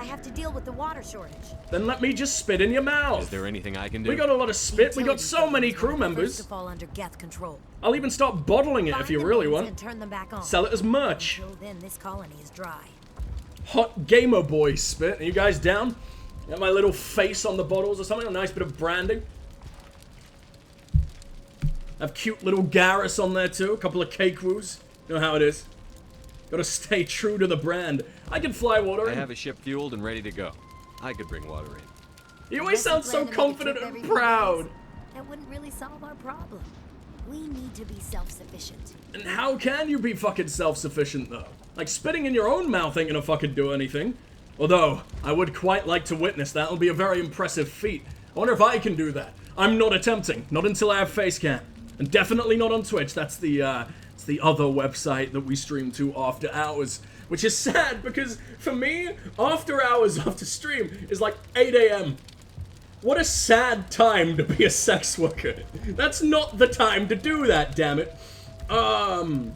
I have to deal with the water shortage. Then let me just spit in your mouth. Is there anything I can do? We got a lot of spit. We got so many crew members. To fall under Geth control. I'll even start bottling it if you really want. And turn them back on. Sell it as merch. Until then, this colony is dry. Hot gamer boy spit. Are you guys down? Got my little face on the bottles or something. A nice bit of branding. Have cute little Garrus on there too. A couple of cake woos. You know how it is. Gotta stay true to the brand. I can fly water in. I have a ship fueled and ready to go. I could bring water in. You always sound so confident and proud. That wouldn't really solve our problem. We need to be self-sufficient. And how can you be fucking self-sufficient though? Like spitting in your own mouth ain't gonna fucking do anything. Although, I would quite like to witness that. It'll be a very impressive feat. I wonder if I can do that. I'm not attempting. Not until I have face cam. And definitely not on Twitch. That's the other website that we stream to after hours. Which is sad because, for me, after hours after stream is like 8 AM. What a sad time to be a sex worker. That's not the time to do that, damn it. Colony.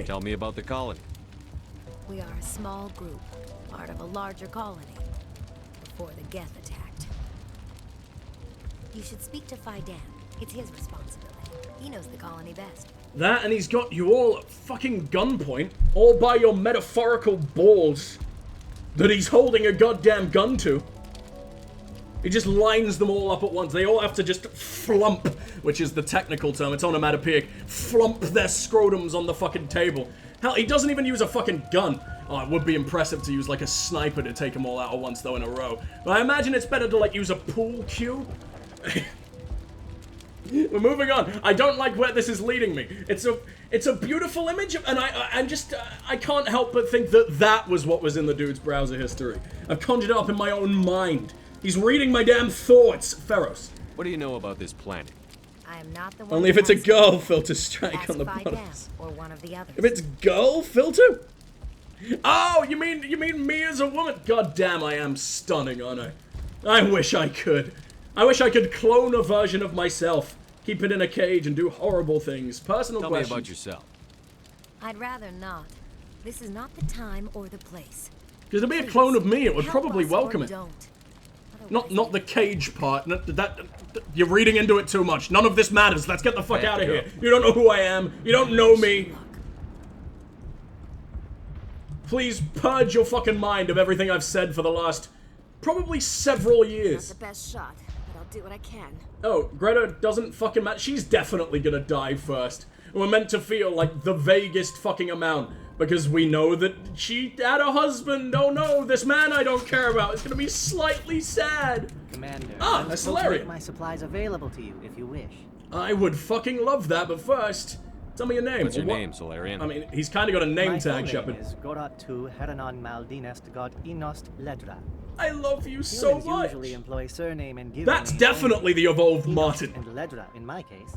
Tell me about the colony. We are a small group, part of a larger colony, before the Geth attacked. You should speak to Fidan. It's his responsibility. He knows the colony best. That, and he's got you all at fucking gunpoint, all by your metaphorical balls that he's holding a goddamn gun to. He just lines them all up at once. They all have to just flump, which is the technical term. It's onomatopoeic. Flump their scrotums on the fucking table. Hell, he doesn't even use a fucking gun. Oh, it would be impressive to use like a sniper to take them all out at once, though, in a row. But I imagine it's better to like use a pool cue. We're moving on. I don't like where this is leading me. It's a beautiful image, and I can't help but think that that was what was in the dude's browser history. I've conjured it up in my own mind. He's reading my damn thoughts. Feros. What do you know about this planet? I am not the one. Only if it's a girl filter strike on the bottom. Or one of the others. If it's girl filter? Oh, you mean me as a woman? God damn, I am stunning, aren't I? I wish I could. I wish I could clone a version of myself, keep it in a cage, and do horrible things. Personal questions. Tell me about yourself. I'd rather not. This is not the time or the place. Because to be a clone of me, it would probably welcome it. Don't. Not the cage part. You're reading into it too much. None of this matters. Let's get the fuck out of here. You don't know who I am. You don't know me. Please purge your fucking mind of everything I've said for the last probably several years. Not the best shot, but I'll do what I can. Oh, Greta doesn't fucking matter. She's definitely gonna die first. We're meant to feel like the vaguest fucking amount because we know that she had a husband. Oh no, this man I don't care about is gonna be slightly sad. Commander, Ah, a Solarian. My supplies available to you if you wish. I would fucking love that, but first, tell me your name. What's your name, Solarian? I mean, he's kind of got a name tag, Shepard. My full name is Goratu Heranon Maldinest God Inost Ledra. I love you so Humans much. usually employ surname and given That's name definitely the evolved Martin. and Ledra in my case.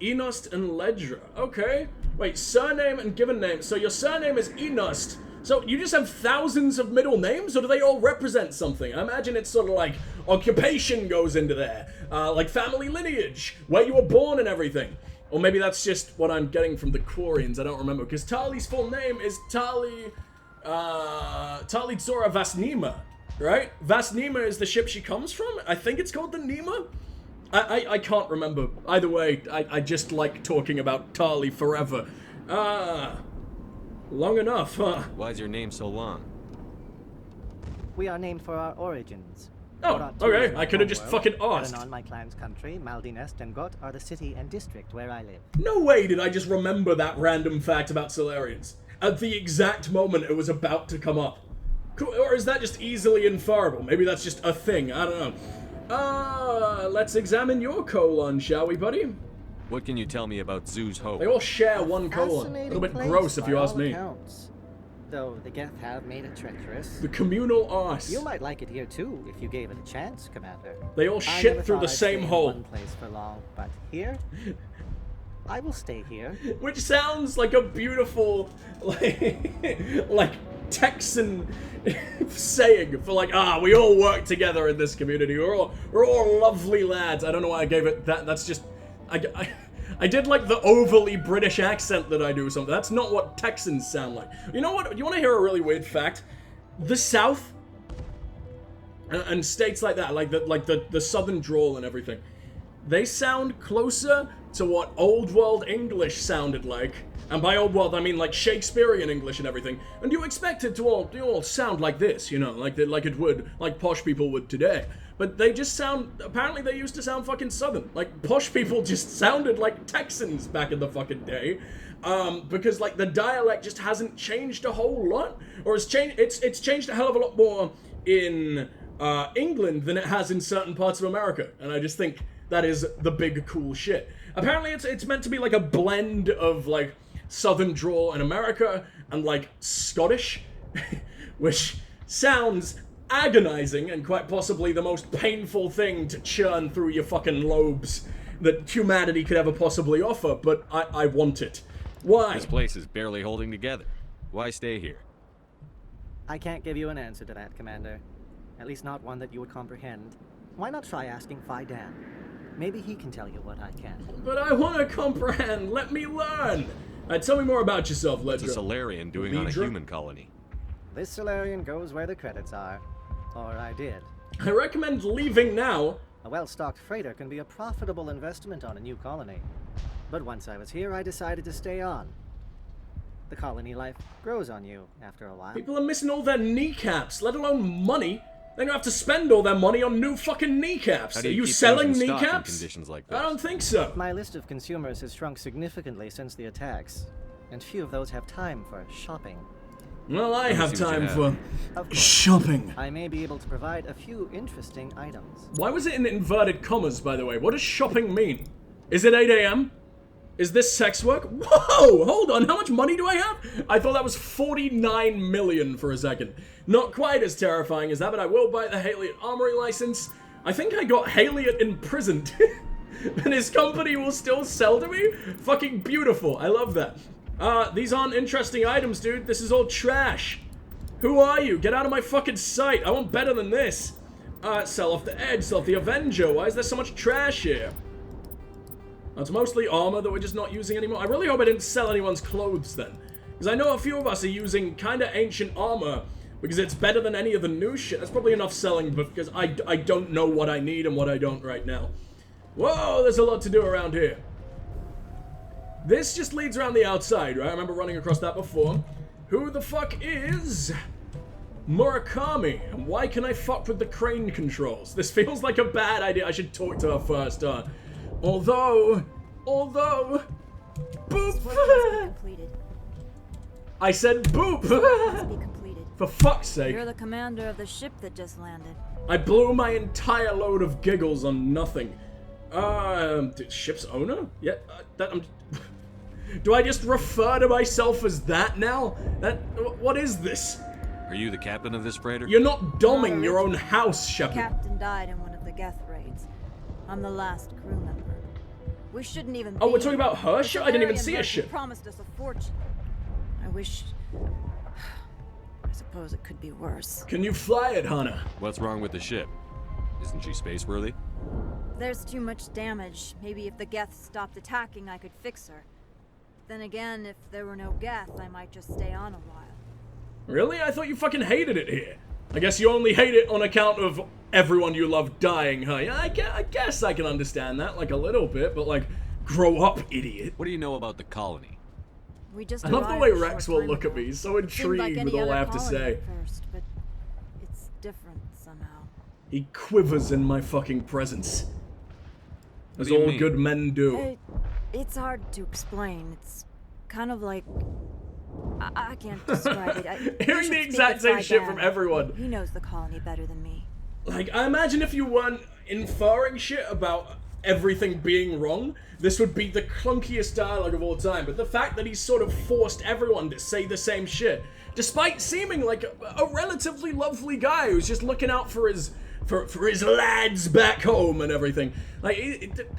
Enost and Ledra. Okay. Wait, surname and given name. So your surname is Enost. So you just have thousands of middle names, or do they all represent something? I imagine it's sort of like occupation goes into there, like family lineage, where you were born and everything. Or maybe that's just what I'm getting from the Quarians. I don't remember, because Tali's full name is Tali Zora Vasnima, right? Vasnima is the ship she comes from. I think it's called the Nima. I can't remember. Either way, I just like talking about Tali forever. Long enough, huh? Why is your name so long? We are named for our origins. Oh, okay. I could have just fucking asked. Heranon, my clan's country, Maldinest and Got are the city and district where I live. No way did I just remember that random fact about Solarians at the exact moment it was about to come up. Or is that just easily inferable? Maybe that's just a thing. I don't know. Let's examine your colon, shall we, buddy? What can you tell me about Zoo's Hope? They all share one colon. A little bit gross, if you ask me. Though the Geth have made it treacherous. The communal arse. You might like it here too, if you gave it a chance, Commander. They all shit through the same hole. One place for long, but here, I will stay here. Which sounds like a beautiful, like Texan saying for like, we all work together in this community. We're all lovely lads. I don't know why I gave it that. That's just, I did like the overly British accent that I do or something. That's not what Texans sound like. You know what? You want to hear a really weird fact? the South and states like that, like the Southern drawl and everything, they sound closer to what Old World English sounded like. And by Old World, I mean like Shakespearean English and everything. And you expect it to all sound like this, you know, like it would, like posh people would today. But they just sound, apparently they used to sound fucking Southern. Like, posh people just sounded like Texans back in the fucking day. Because, like, the dialect just hasn't changed a whole lot. Or it's changed a hell of a lot more in England than it has in certain parts of America. And I just think that is the big cool shit. Apparently it's meant to be like a blend of, like, Southern drawl in America and, like, Scottish. Which sounds agonizing and quite possibly the most painful thing to churn through your fucking lobes that humanity could ever possibly offer, but I want it. Why? This place is barely holding together. Why stay here? I can't give you an answer to that, Commander. At least not one that you would comprehend. Why not try asking Fidan? Maybe he can tell you what I can. But I want to comprehend. Let me learn. Tell me more about yourself, Ledger. What's a Solarian doing on a human colony? This Solarian goes where the credits are. Or I did. I recommend leaving now. A well-stocked freighter can be a profitable investment on a new colony. But once I was here, I decided to stay on. The colony life grows on you after a while. People are missing all their kneecaps, let alone money. They're gonna have to spend all their money on new fucking kneecaps. How do Are you keep selling things in stock in kneecaps? conditions like this? I don't think so. My list of consumers has shrunk significantly since the attacks, and few of those have time for shopping. Well, I have see what you time have. for Of course, shopping. I may be able to provide a few interesting items. Why was it in inverted commas, by the way? What does shopping mean? Is it 8 a.m.? Is this sex work? Whoa! Hold on, how much money do I have? I thought that was 49 million for a second. Not quite as terrifying as that, but I will buy the Haliot Armory license. I think I got Haliot imprisoned. And his company will still sell to me? Fucking beautiful. I love that. These aren't interesting items, dude. This is all trash. Who are you? Get out of my fucking sight. I want better than this. Sell off the Edge, sell off the Avenger. Why is there so much trash here? It's mostly armor that we're just not using anymore. I really hope I didn't sell anyone's clothes then. Because I know a few of us are using kind of ancient armor because it's better than any of the new shit. That's probably enough selling, but because I don't know what I need and what I don't right now. Whoa, there's a lot to do around here. This just leads around the outside, right? I remember running across that before. Who the fuck is Murakami? And why can I fuck with the crane controls? This feels like a bad idea. I should talk to her first, Although, boop. Completed. I said boop. Must be completed. For fuck's sake. You're the commander of the ship that just landed. I blew my entire load of giggles on nothing. Ship's owner? Yeah, do I just refer to myself as that now? What is this? Are you the captain of this freighter? You're not doming your own house, Shepard. Captain died in one of the Geth raids. I'm the last crew member. We shouldn't even be. Oh, we're talking about her ship? I didn't even see a Merchant ship. Promised us a fortune. I wish. I suppose it could be worse. Can you fly it, Hana? What's wrong with the ship? Isn't she space-worthy? There's too much damage. Maybe if the Geth stopped attacking, I could fix her. Then again, if there were no Geth, I might just stay on a while. Really? I thought you fucking hated it here. I guess you only hate it on account of everyone you love dying, huh? Yeah, I guess I can understand that, like, a little bit, but, like, grow up, idiot. What do you know about the colony? We just I love the arrived way a short Rex will time look at ago. me. He's so It seemed like intrigued any with all other I have to colony say. at first, but it's different somehow. He quivers in my fucking presence. As do you all mean? good men do. It's hard to explain. It's kind of like I can't describe it. Hearing the exact same shit from everyone. He knows the colony better than me. Like, I imagine if you weren't inferring shit about everything being wrong, this would be the clunkiest dialogue of all time. But the fact that he's sort of forced everyone to say the same shit, despite seeming like a relatively lovely guy who's just looking out for his lads back home and everything. Like,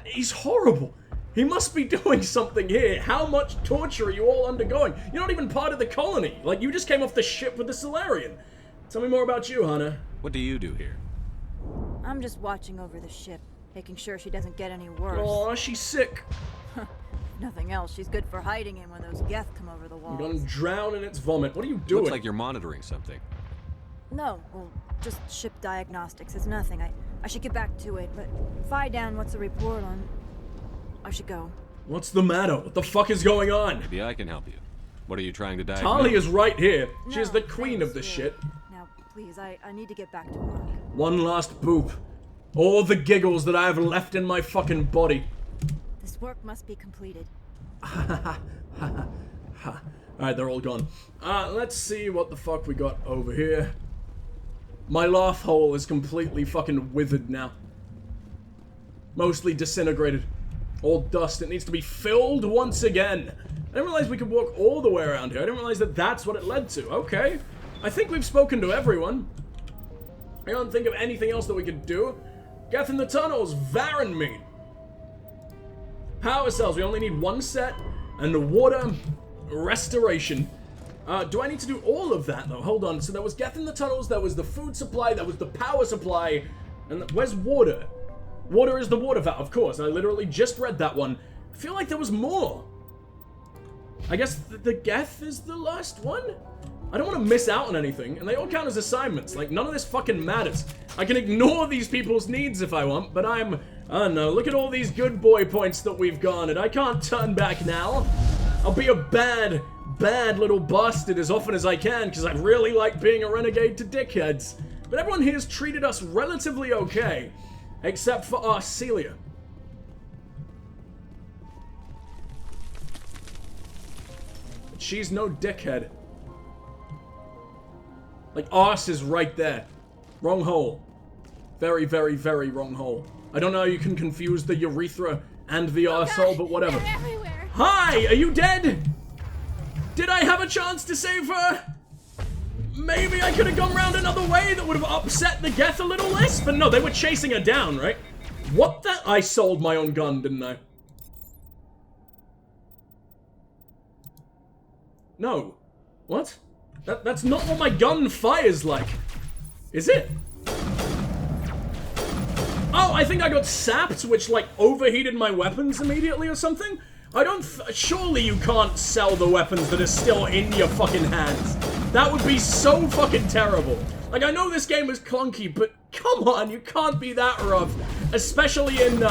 he's horrible. He must be doing something here. How much torture are you all undergoing? You're not even part of the colony. Like, you just came off the ship with the Solarian. Tell me more about you, Hana. What do you do here? I'm just watching over the ship, making sure she doesn't get any worse. Aw, she's sick. Nothing else. She's good for hiding in when those Geth come over the I'm walls. gonna drown in its vomit. What are you doing? Looks like you're monitoring something. No, well, just ship diagnostics. It's nothing. I should get back to it, but Dan, what's the report on? I should go. What's the matter? What the fuck is going on? Maybe I can help you. What are you trying to diagnose? Tali is right here. She's No, the queen of thanks, this really. shit. Now, please, I need to get back to work. One last boop. All the giggles that I have left in my fucking body. This work must be completed. Alright, they're all gone. Let's see what the fuck we got over here. My laugh hole is completely fucking withered now. Mostly disintegrated. All dust. It needs to be filled once again. I didn't realize we could walk all the way around here. I didn't realize that that's what it led to. Okay. I think we've spoken to everyone. I don't think of anything else that we could do. Geth in the tunnels. Varen meat. Power cells. We only need one set. And the water restoration. Do I need to do all of that, though? Hold on. So there was Geth in the tunnels. There was the food supply. There was the power supply. And where's water? Water is the water valve, of course. I literally just read that one. I feel like there was more. I guess the Geth is the last one? I don't want to miss out on anything, and they all count as assignments. Like, none of this fucking matters. I can ignore these people's needs if I want, but I don't know, look at all these good boy points that we've garnered. I can't turn back now. I'll be a bad little bastard as often as I can, because I really like being a renegade to dickheads. But everyone here's treated us relatively okay, except for Arcelia. But she's no dickhead. Like, arse is right there. Wrong hole. Very, very, very wrong hole. I don't know how you can confuse the urethra and the arsehole, but whatever. They're everywhere. Hi! Are you dead? Did I have a chance to save her? Maybe I could have gone round another way that would have upset the Geth a little less, but no, they were chasing her down, right? What the? I sold my own gun, didn't I? No. What? That's not what my gun fires like. Is it? Oh, I think I got sapped, which, like, overheated my weapons immediately or something? I don't surely you can't sell the weapons that are still in your fucking hands. That would be so fucking terrible. Like, I know this game is clunky, but come on, you can't be that rough. Especially in the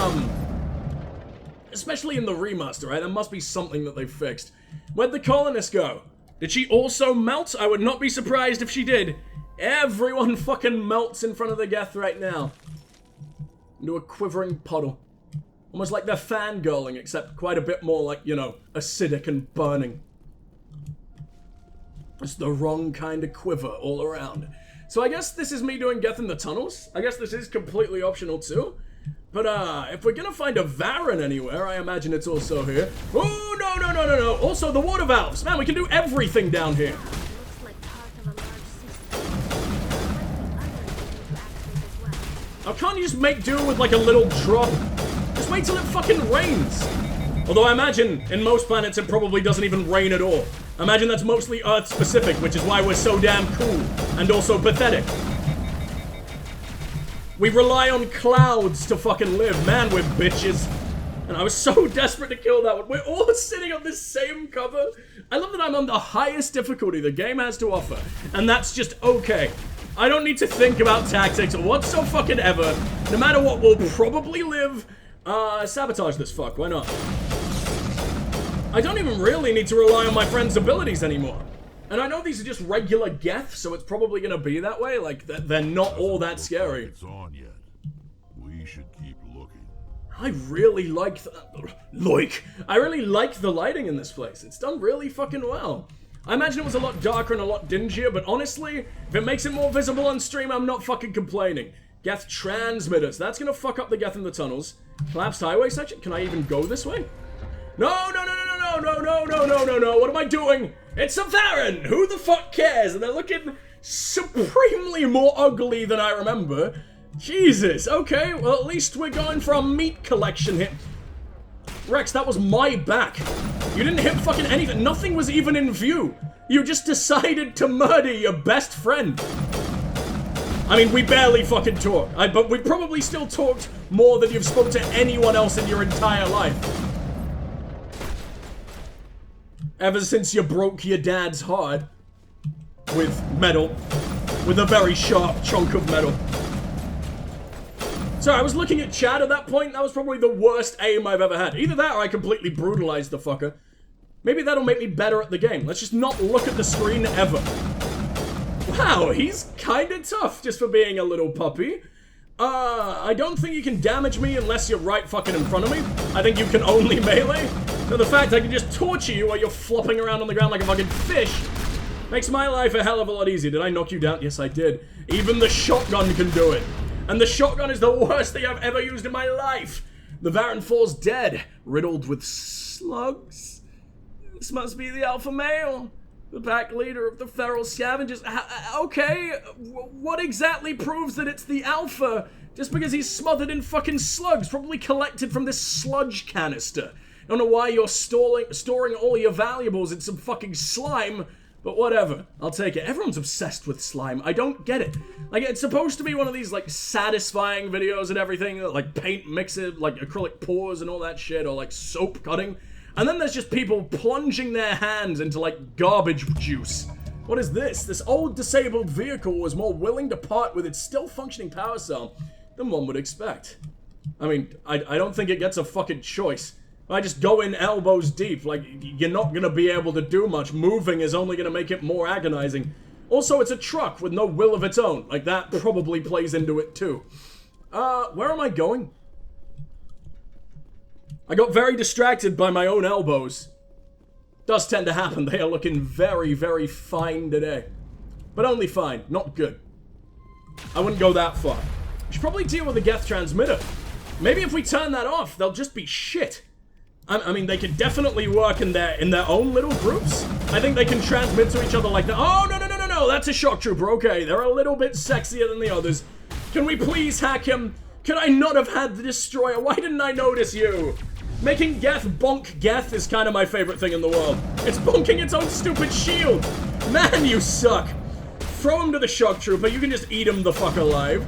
remaster, right? There must be something that they fixed. Where'd the colonist go? Did she also melt? I would not be surprised if she did. Everyone fucking melts in front of the Geth right now. Into a quivering puddle. Almost like they're fangirling, except quite a bit more like, you know, acidic and burning. It's the wrong kind of quiver all around. So I guess this is me doing Geth in the tunnels. I guess this is completely optional too. But, if we're gonna find a Varen anywhere, I imagine it's also here. Oh, no. Also, the water valves. Man, we can do everything down here. Looks like part of a large system. Now, can't you just make do with, like, a little drop? Just wait till it fucking rains. Although I imagine, in most planets, it probably doesn't even rain at all. I imagine that's mostly Earth-specific, which is why we're so damn cool. And also pathetic. We rely on clouds to fucking live. Man, we're bitches. And I was so desperate to kill that one. We're all sitting on this same cover. I love that I'm on the highest difficulty the game has to offer. And that's just okay. I don't need to think about tactics or whatsoever. No matter what, we'll probably live. Sabotage this fuck. Why not? I don't even really need to rely on my friend's abilities anymore. And I know these are just regular Geth, so it's probably gonna be that way. Like, they're not all that scary. It's on yet. We should keep looking. I really like I really like the lighting in this place. It's done really fucking well. I imagine it was a lot darker and a lot dingier, but honestly, if it makes it more visible on stream, I'm not fucking complaining. Geth transmitters. That's gonna fuck up the Geth in the tunnels. Collapsed highway section. Can I even go this way? No. What am I doing? It's a Varen. Who the fuck cares? And they're looking supremely more ugly than I remember. Jesus. Okay, well, at least we're going for a meat collection here. Rex, that was my back. You didn't hit fucking anything. Nothing was even in view. You just decided to murder your best friend. I mean, we barely fucking talk. But we probably still talked more than you've spoken to anyone else in your entire life. Ever since you broke your dad's heart with metal. with a very sharp chunk of metal. Sorry, I was looking at chat at that point. That was probably the worst aim I've ever had. Either that or I completely brutalized the fucker. Maybe that'll make me better at the game. Let's just not look at the screen ever. Wow, he's kinda tough just for being a little puppy. I don't think you can damage me unless you're right fucking in front of me. I think you can only melee. So the fact I can just torture you while you're flopping around on the ground like a fucking fish makes my life a hell of a lot easier. Did I knock you down? Yes, I did. Even the shotgun can do it. And the shotgun is the worst thing I've ever used in my life. The Varan falls dead, riddled with slugs. This must be the alpha male, the pack leader of the feral scavengers. Okay, what exactly proves that it's the alpha? Just because he's smothered in fucking slugs, probably collected from this sludge canister. I don't know why you're storing all your valuables in some fucking slime. But whatever, I'll take it. Everyone's obsessed with slime. I don't get it. Like, it's supposed to be one of these, like, satisfying videos and everything, like paint mixing, like acrylic pours and all that shit, or like soap cutting. And then there's just people plunging their hands into, like, garbage juice. What is this? This old disabled vehicle was more willing to part with its still functioning power cell than one would expect. I mean, I don't think it gets a fucking choice. I just go in elbows deep, like, you're not gonna be able to do much. Moving is only gonna make it more agonizing. Also, it's a truck with no will of its own. Like, that probably plays into it, too. Where am I going? I got very distracted by my own elbows. Does tend to happen. They are looking very, very fine today. But only fine, not good. I wouldn't go that far. We should probably deal with the Geth transmitter. Maybe if we turn that off, they'll just be shit. I mean, they could definitely work in their own little groups. I think they can transmit to each other like that. Oh, no, that's a shock trooper. Okay, they're a little bit sexier than the others. Can we please hack him? Could I not have had the destroyer? Why didn't I notice you? Making Geth bonk Geth is kind of my favorite thing in the world. It's bonking its own stupid shield. Man, you suck. Throw him to the shock trooper. You can just eat him the fuck alive.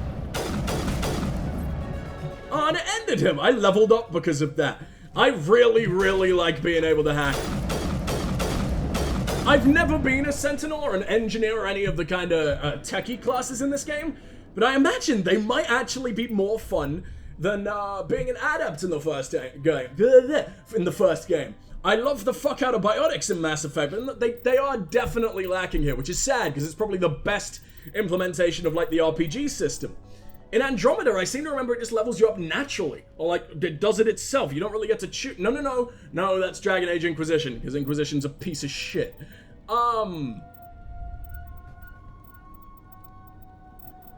Oh, and it ended him. I leveled up because of that. I really, really like being able to hack. I've never been a sentinel or an engineer or any of the kind of techie classes in this game, but I imagine they might actually be more fun than being an adept in the first game. I love the fuck out of biotics in Mass Effect, but they are definitely lacking here, which is sad because it's probably the best implementation of like the RPG system. In Andromeda, I seem to remember it just levels you up naturally. Or, like, it does it itself. You don't really get to choose. No, that's Dragon Age Inquisition, because Inquisition's a piece of shit. I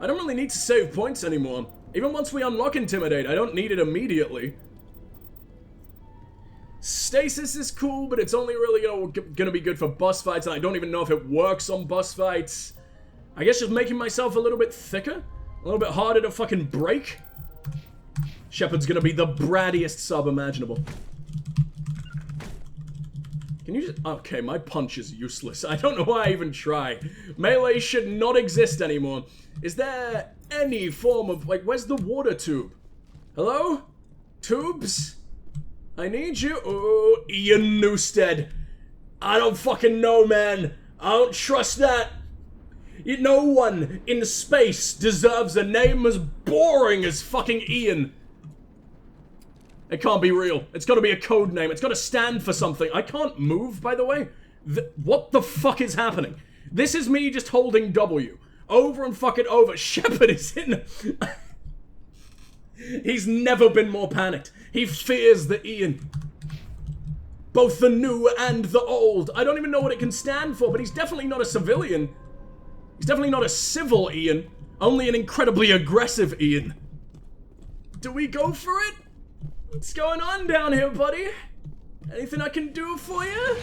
don't really need to save points anymore. Even once we unlock Intimidate, I don't need it immediately. Stasis is cool, but it's only really gonna be good for boss fights, and I don't even know if it works on boss fights. I guess just making myself a little bit thicker? A little bit harder to fucking break. Shepard's gonna be the brattiest sub imaginable. Can you just... Okay, my punch is useless. I don't know why I even try. Melee should not exist anymore. Is there any form of... Like, where's the water tube? Hello? Tubes? I need you. Oh, Ian Newstead. I don't fucking know, man. I don't trust that. No one in space deserves a name as boring as fucking Ian. It can't be real. It's gotta be a code name. It's gotta stand for something. I can't move, by the way. What the fuck is happening? This is me just holding W. Over and fucking over. Shepard is in... He's never been more panicked. He fears the Ian. Both the new and the old. I don't even know what it can stand for, but he's definitely not a civilian. He's definitely not a civil Ian, only an incredibly aggressive Ian. Do we go for it? What's going on down here, buddy? Anything I can do for you?